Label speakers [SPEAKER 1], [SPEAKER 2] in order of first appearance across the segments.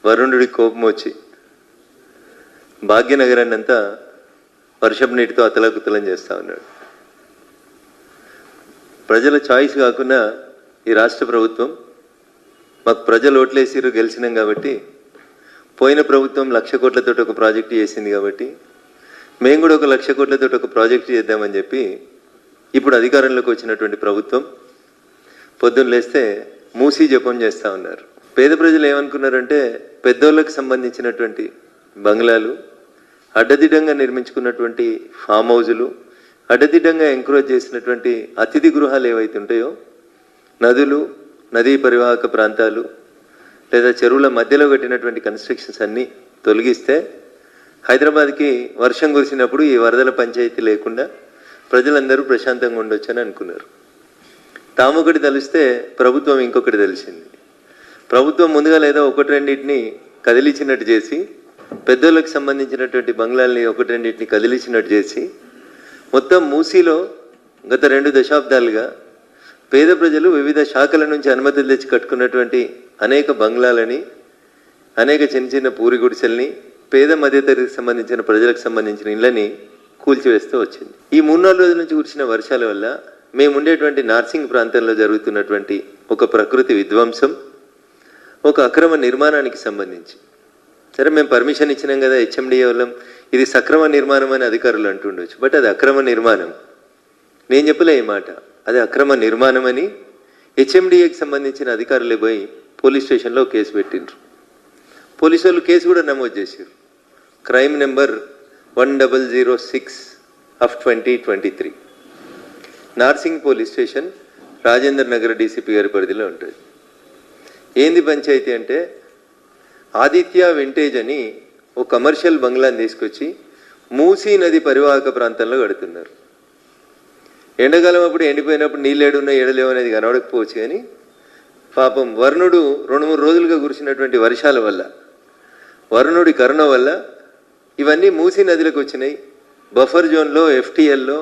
[SPEAKER 1] వరుణుడి కోపం వచ్చి భాగ్యనగరాన్ని అంతా వర్షపు నీటితో అతలాకుతలం చేస్తూ ఉన్నాడు. ప్రజల చాయిస్ కాకుండా ఈ రాష్ట్ర ప్రభుత్వం మాకు ప్రజలు ఓట్లేసిరు గెలిచినాం కాబట్టి, పోయిన ప్రభుత్వం 1,00,000 కోట్లతో ఒక ప్రాజెక్టు చేసింది కాబట్టి మేము కూడా 1,00,000 కోట్లతో ఒక ప్రాజెక్టు చేద్దామని చెప్పి ఇప్పుడు అధికారంలోకి వచ్చినటువంటి ప్రభుత్వం పొద్దున్న లేస్తే మూసీ జపం చేస్తూ ఉన్నారు. పేద ప్రజలు ఏమనుకున్నారంటే పెద్దోళ్ళకి సంబంధించినటువంటి బంగ్లాలు, అడ్డదిడ్డంగా నిర్మించుకున్నటువంటి ఫామ్ హౌజులు, అడ్డదిడ్డంగా ఎంకరేజ్ చేసినటువంటి అతిథి గృహాలు ఏవైతే ఉంటాయో, నదులు, నదీ పరివాహక ప్రాంతాలు లేదా చెరువుల మధ్యలో కట్టినటువంటి కన్స్ట్రక్షన్స్ అన్నీ తొలగిస్తే హైదరాబాద్కి వర్షం కురిసినప్పుడు ఈ వరదల పంచాయతీ లేకుండా ప్రజలందరూ ప్రశాంతంగా ఉండొచ్చని అనుకున్నారు. తామొకటి తెలిస్తే ప్రభుత్వం ఇంకొకటి తెలిసింది. ప్రభుత్వం ముందుగా లేదా ఒకటి రెండింటిని కదిలించినట్టు చేసి, పెద్దోళ్ళకి సంబంధించినటువంటి బంగ్లాల్ని ఒకటి రెండింటిని కదిలించినట్టు చేసి, మొత్తం మూసీలో గత 2 దశాబ్దాలుగా పేద ప్రజలు వివిధ శాఖల నుంచి అనుమతులు తెచ్చి కట్టుకున్నటువంటి అనేక బంగ్లాలని, అనేక చిన్న చిన్న పూరి గుడిసెల్ని, పేద మధ్యతరగతికి సంబంధించిన ప్రజలకు సంబంధించిన ఇళ్ళని కూల్చివేస్తూ వచ్చింది. ఈ 3-4 రోజుల నుంచి కురిసిన వర్షాల వల్ల మేము ఉండేటువంటి నార్సింగ్ ప్రాంతంలో జరుగుతున్నటువంటి ఒక ప్రకృతి విధ్వంసం, ఒక అక్రమ నిర్మాణానికి సంబంధించి, సరే మేము పర్మిషన్ ఇచ్చినాం కదా హెచ్ఎండిఏ వాళ్ళం, ఇది సక్రమ నిర్మాణం అని అధికారులు అంటుండొచ్చు, బట్ అది అక్రమ నిర్మాణం. నేను చెప్పలే ఈ మాట, అది అక్రమ నిర్మాణం అని హెచ్ఎండిఏకి సంబంధించిన అధికారులే పోయి పోలీస్ స్టేషన్లో కేసు పెట్టిండ్రు. పోలీసు వాళ్ళు కేసు కూడా నమోదు చేశారు. Crime number 1006/2023. Narsing police station Rajendra Nagar DCP గారి పరిధిలో ఉంటుంది. ఏంది పంచాయతీ అంటే, ఆదిత్య వింటేజ్ అని ఓ కమర్షియల్ బంగ్లాని తీసుకొచ్చి మూసీ నది పరివాహక ప్రాంతంలో కడుతున్నారు. ఎండాకాలం అప్పుడు ఎండిపోయినప్పుడు నీళ్ళు ఏడున్నా ఏడలేవు అనేది కనబడకపోవచ్చు, కానీ పాపం వరుణుడు 2-3 రోజులుగా కురిసినటువంటి వర్షాల వల్ల, వరుణుడి కరుణ వల్ల ఇవన్నీ మూసీ నదిలోకి వచ్చినాయి. బఫర్ జోన్లో, ఎఫ్టీఎల్లో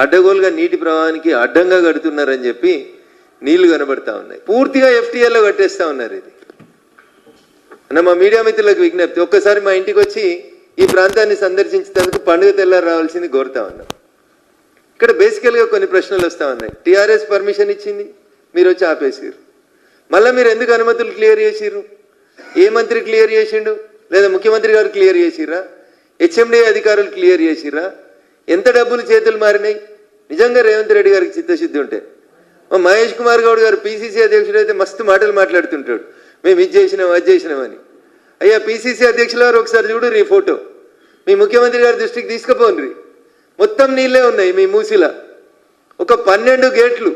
[SPEAKER 1] అడ్డగోలుగా నీటి ప్రవాహానికి అడ్డంగా కడుతున్నారని చెప్పి నీళ్లు కనబడతా ఉన్నాయి. పూర్తిగా ఎఫ్టీఎల్లో కట్టేస్తూ ఉన్నారు. ఇది అన్న మా మీడియా మిత్రులకు విజ్ఞప్తి, ఒక్కసారి మా ఇంటికి వచ్చి ఈ ప్రాంతాన్ని సందర్శించేందుకు పండుగ తెల్లారు రావాల్సింది కోరుతా ఉన్నాం. ఇక్కడ బేసికల్గా కొన్ని ప్రశ్నలు వస్తూ ఉన్నాయి. టీఆర్ఎస్ పర్మిషన్ ఇచ్చింది, మీరు వచ్చి ఆపేసారు. మళ్ళీ మీరు ఎందుకు అనుమతులు క్లియర్ చేసిర్రు? ఏ మంత్రి క్లియర్ చేసిండు? లేదా ముఖ్యమంత్రి గారు క్లియర్ చేసిర్రా? హెచ్ఎండిఏ అధికారులు క్లియర్ చేసిర్రా? ఎంత డబ్బులు చేతులు మారినాయి? నిజంగా రేవంత్ రెడ్డి గారికి చిత్తశుద్ధి ఉంటే, మహేష్ కుమార్ గౌడ్ గారు పిసిసి అధ్యక్షుడు అయితే మస్తు మాటలు మాట్లాడుతుంటాడు, మేము ఇది చేసినాం అది చేసినామని. అయ్యా పిసిసి అధ్యక్షుల వారు ఒకసారి చూడు ఈ ఫోటో, మీ ముఖ్యమంత్రి గారి దృష్టికి తీసుకుపోండి. మొత్తం నీళ్ళే ఉన్నాయి మీ మూసిలా. ఒక 12 గేట్లు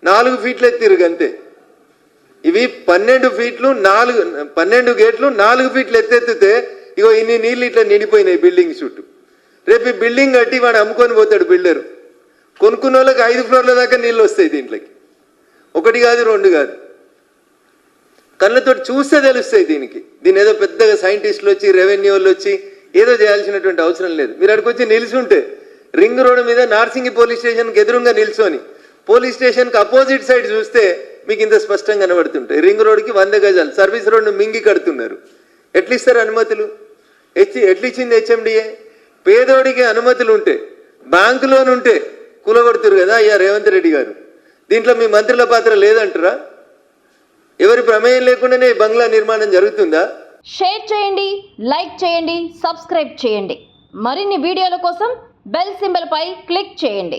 [SPEAKER 1] 4 ఫీట్లు ఎత్తిరు అంతే. ఇవి 12 గేట్లు 4 ఫీట్లు ఎత్తెత్తితే ఇగో ఇన్ని నీళ్ళు ఇట్లా నిండిపోయినాయి బిల్డింగ్ చుట్టూ. రేపు ఈ బిల్డింగ్ కట్టి వాడు అమ్ముకొని పోతాడు బిల్డరు. కొనుక్కున్న వాళ్ళకి 5 ఫ్లోర్ల దాకా నీళ్ళు వస్తాయి దీంట్లోకి. 1 కాదు 2 కాదు, కళ్ళతో చూస్తే తెలుస్తాయి. దీని ఏదో పెద్దగా సైంటిస్టులు వచ్చి, రెవెన్యూ వాళ్ళు వచ్చి ఏదో చేయాల్సినటువంటి అవసరం లేదు. మీరు అక్కడికి వచ్చి నిల్చుంటే రింగ్ రోడ్డు మీద నార్సింగి పోలీస్ స్టేషన్కి ఎదురుగా నిల్చొని పోలీస్ స్టేషన్కి అపోజిట్ సైడ్ చూస్తే మీకు ఇంత స్పష్టంగా కనబడుతుంటాయి. రింగ్ రోడ్డుకి 100 గజాలు సర్వీస్ రోడ్డు మింగి కడుతున్నారు. ఎట్లిస్తారు అనుమతులు? ఎట్లిచ్చింది హెచ్ఎండిఏ? పేదోడికి అనుమతులు ఉంటే, బ్యాంకు లోన్ ఉంటే కూలగొడుతురు కదా అయ్యా రేవంత్ రెడ్డి గారు. దీంట్లో మీ మంత్రుల పాత్ర లేదంటారా? ఎవరి ప్రమేయం లేకుండానే బంగ్లా నిర్మాణం జరుగుతుందా?
[SPEAKER 2] షేర్ చేయండి, లైక్ చేయండి, సబ్స్క్రైబ్ చేయండి. మరిన్ని వీడియోల కోసం బెల్ సింబల్ పై క్లిక్ చేయండి.